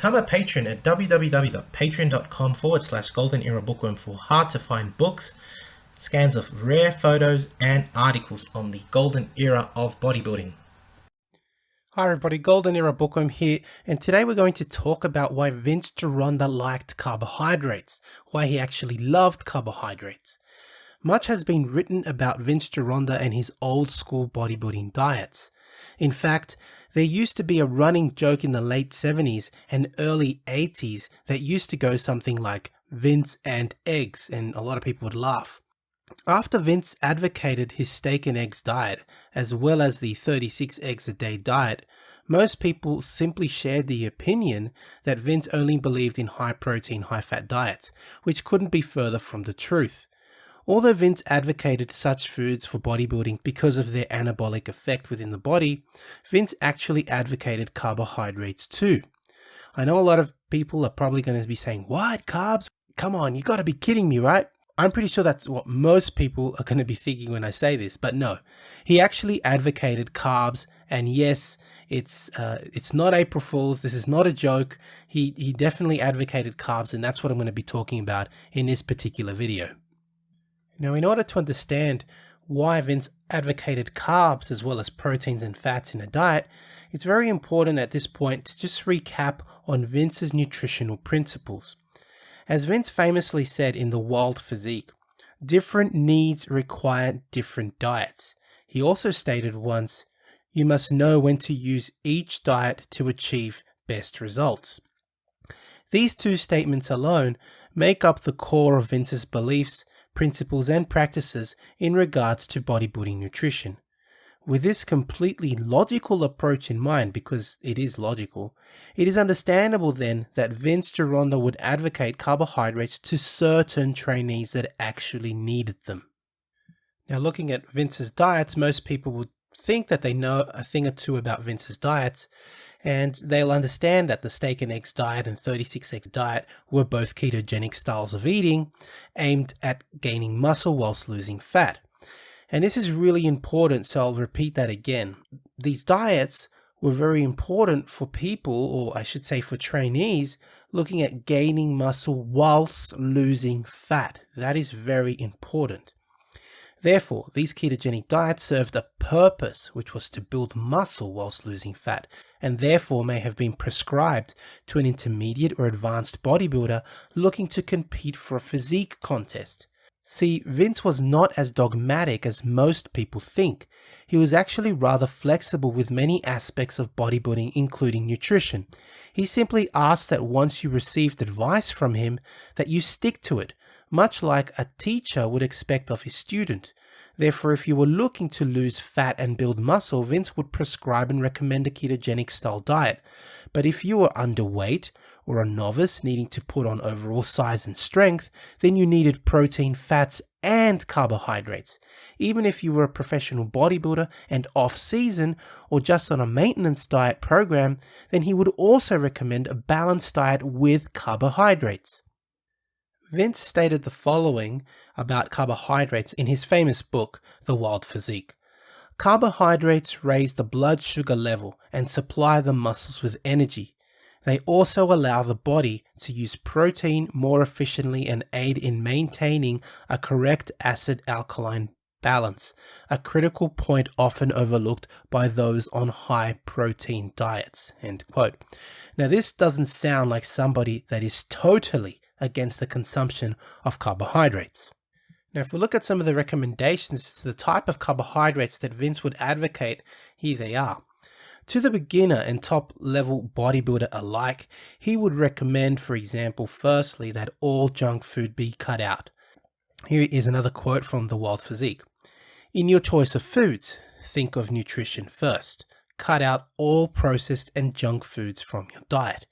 Become a patron at www.patreon.com/Golden Era Bookworm for hard to find books, scans of rare photos, and articles on the golden era of bodybuilding. Hi everybody, Golden Era Bookworm here, and today we're going to talk about why Vince Gironda liked carbohydrates, why he actually loved carbohydrates. Much has been written about Vince Gironda and his old school bodybuilding diets. In fact, there used to be a running joke in the late 70s and early 80s that used to go something like Vince and eggs, and a lot of people would laugh. After Vince advocated his steak and eggs diet, as well as the 36 eggs a day diet, most people simply shared the opinion that Vince only believed in high protein, high fat diets, which couldn't be further from the truth. Although Vince advocated such foods for bodybuilding because of their anabolic effect within the body, Vince actually advocated carbohydrates too. I know a lot of people are probably going to be saying, "What? Carbs? Come on, you got to be kidding me, right?" I'm pretty sure that's what most people are going to be thinking when I say this, but no. He actually advocated carbs, and yes, it's not April Fool's. This is not a joke. He definitely advocated carbs, and that's what I'm going to be talking about in this particular video. Now, in order to understand why Vince advocated carbs as well as proteins and fats in a diet, it's very important at this point to just recap on Vince's nutritional principles. As Vince famously said in The Wild Physique, different needs require different diets. He also stated once, "You must know when to use each diet to achieve best results." These two statements alone make up the core of Vince's beliefs, principles, and practices in regards to bodybuilding nutrition. With this completely logical approach in mind, because it is logical, it is understandable then that Vince Gironda would advocate carbohydrates to certain trainees that actually needed them. Now, looking at Vince's diets, most people would think that they know a thing or two about Vince's diets, and they'll understand that the steak and eggs diet and 36 eggs diet were both ketogenic styles of eating aimed at gaining muscle whilst losing fat. And this is really important, so I'll repeat that again. These diets were very important for people, or I should say for trainees, looking at gaining muscle whilst losing fat. That is very important. Therefore, these ketogenic diets served a purpose, which was to build muscle whilst losing fat, and therefore may have been prescribed to an intermediate or advanced bodybuilder looking to compete for a physique contest. See, Vince was not as dogmatic as most people think. He was actually rather flexible with many aspects of bodybuilding, including nutrition. He simply asked that once you received advice from him, that you stick to it, much like a teacher would expect of his student. Therefore, if you were looking to lose fat and build muscle, Vince would prescribe and recommend a ketogenic style diet. But if you were underweight or a novice needing to put on overall size and strength, then you needed protein, fats, and carbohydrates. Even if you were a professional bodybuilder and off-season or just on a maintenance diet program, then he would also recommend a balanced diet with carbohydrates. Vince stated the following about carbohydrates in his famous book, The Wild Physique. "Carbohydrates raise the blood sugar level and supply the muscles with energy. They also allow the body to use protein more efficiently and aid in maintaining a correct acid-alkaline balance, a critical point often overlooked by those on high-protein diets." End quote. Now, this doesn't sound like somebody that is totally against the consumption of carbohydrates. Now, if we look at some of the recommendations to the type of carbohydrates that Vince would advocate, here they are. To the beginner and top-level bodybuilder alike, he would recommend, for example, firstly, that all junk food be cut out. Here is another quote from The Wild Physique. "In your choice of foods, think of nutrition first. Cut out all processed and junk foods from your diet.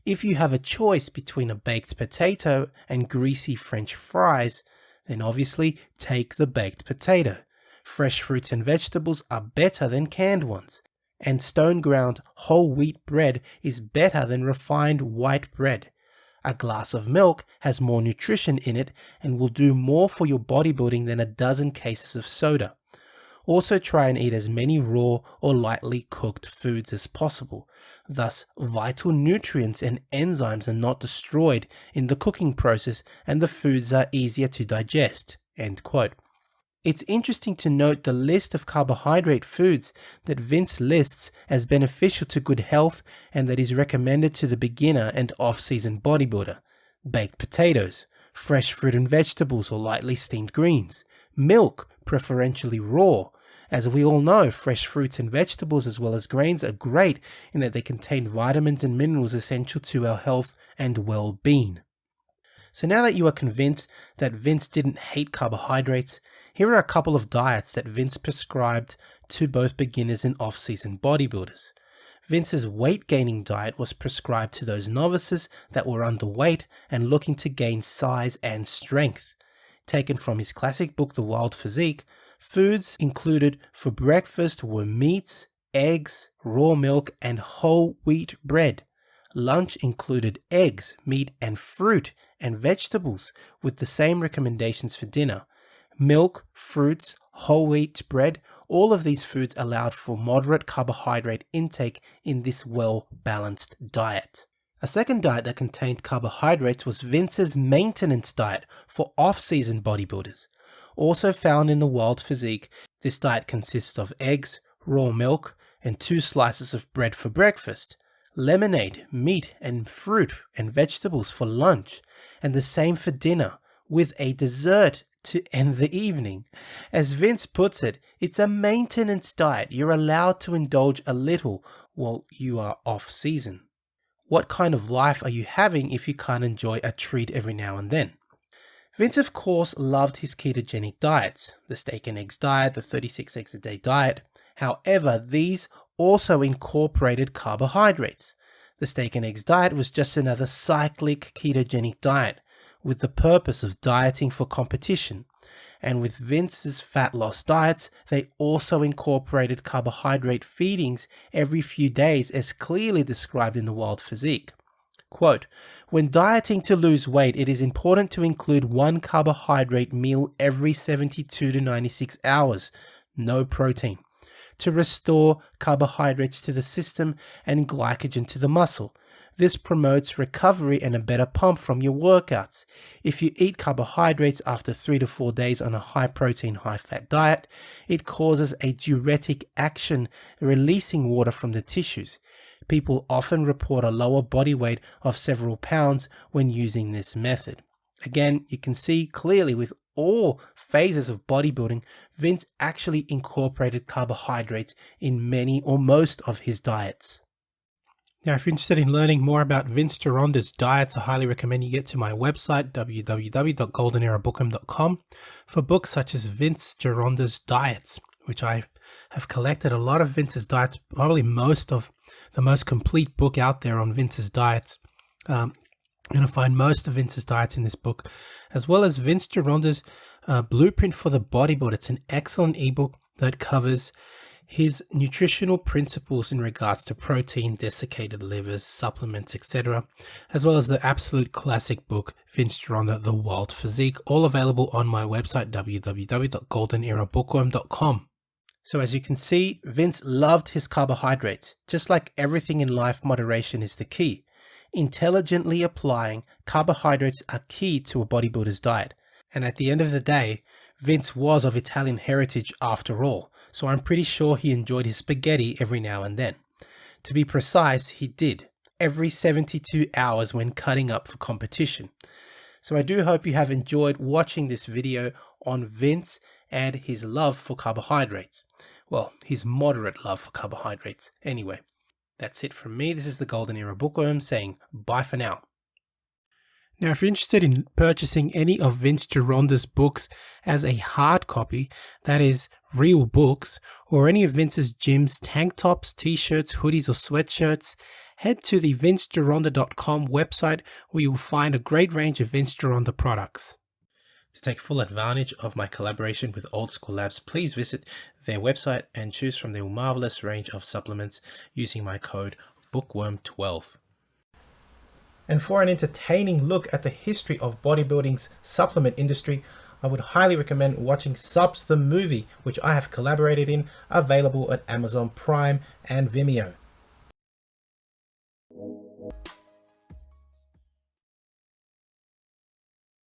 If you have a choice between a baked potato and greasy French fries, then obviously take the baked potato. Fresh fruits and vegetables are better than canned ones, and stone-ground whole wheat bread is better than refined white bread. A glass of milk has more nutrition in it and will do more for your bodybuilding than a dozen cases of soda. Also try and eat as many raw or lightly cooked foods as possible. Thus, vital nutrients and enzymes are not destroyed in the cooking process and the foods are easier to digest." End quote. It's interesting to note the list of carbohydrate foods that Vince lists as beneficial to good health and that is recommended to the beginner and off-season bodybuilder. Baked potatoes, fresh fruit and vegetables or lightly steamed greens, milk, preferentially raw. As we all know, fresh fruits and vegetables as well as grains are great in that they contain vitamins and minerals essential to our health and well-being. So now that you are convinced that Vince didn't hate carbohydrates, here are a couple of diets that Vince prescribed to both beginners and off-season bodybuilders. Vince's weight-gaining diet was prescribed to those novices that were underweight and looking to gain size and strength. Taken from his classic book, The Wild Physique, foods included for breakfast were meats, eggs, raw milk, and whole wheat bread. Lunch included eggs, meat, and fruit and vegetables, with the same recommendations for dinner. Milk, fruits, whole wheat bread, all of these foods allowed for moderate carbohydrate intake in this well-balanced diet. A second diet that contained carbohydrates was Vince's maintenance diet for off-season bodybuilders. Also found in the Wild Physique, this diet consists of eggs, raw milk, and 2 slices of bread for breakfast, lemonade, meat and fruit and vegetables for lunch, and the same for dinner, with a dessert to end the evening. As Vince puts it, it's a maintenance diet. You're allowed to indulge a little while you are off season. What kind of life are you having if you can't enjoy a treat every now and then? Vince, of course, loved his ketogenic diets, the steak and eggs diet, the 36 eggs a day diet. However, these also incorporated carbohydrates. The steak and eggs diet was just another cyclic ketogenic diet with the purpose of dieting for competition. And with Vince's fat loss diets, they also incorporated carbohydrate feedings every few days as clearly described in the Wild Physique. Quote, "When dieting to lose weight, it is important to include 1 carbohydrate meal every 72 to 96 hours, no protein, to restore carbohydrates to the system and glycogen to the muscle. This promotes recovery and a better pump from your workouts. If you eat carbohydrates after 3 to 4 days on a high protein, high fat diet, it causes a diuretic action, releasing water from the tissues. People often report a lower body weight of several pounds when using this method." Again, you can see clearly with all phases of bodybuilding, Vince actually incorporated carbohydrates in many or most of his diets. Now, if you're interested in learning more about Vince Gironda's diets, I highly recommend you get to my website, www.goldenerabookham.com, for books such as Vince Gironda's Diets, which I have collected a lot of Vince's diets, probably most of the most complete book out there on Vince's diets. You're going to find most of Vince's diets in this book, as well as Vince Gironda's Blueprint for the Bodybuilder. It's an excellent ebook that covers his nutritional principles in regards to protein, desiccated livers, supplements, etc., as well as the absolute classic book, Vince Gironda, The Wild Physique, all available on my website, www.goldenerabookham.com. So as you can see, Vince loved his carbohydrates. Just like everything in life, moderation is the key. Intelligently applying carbohydrates are key to a bodybuilder's diet. And at the end of the day, Vince was of Italian heritage after all, so I'm pretty sure he enjoyed his spaghetti every now and then. To be precise, he did, every 72 hours when cutting up for competition. So I do hope you have enjoyed watching this video on Vince and his love for carbohydrates. Well, his moderate love for carbohydrates. Anyway, that's it from me. This is the Golden Era Bookworm saying bye for now. Now, if you're interested in purchasing any of Vince Gironda's books as a hard copy, that is real books, or any of Vince's gym's tank tops, t-shirts, hoodies, or sweatshirts, head to the vincegironda.com website where you'll find a great range of Vince Gironda products. To take full advantage of my collaboration with Old School Labs, please visit their website and choose from their marvelous range of supplements using my code BOOKWORM12. And for an entertaining look at the history of bodybuilding's supplement industry, I would highly recommend watching Subs the Movie, which I have collaborated in, available at Amazon Prime and Vimeo.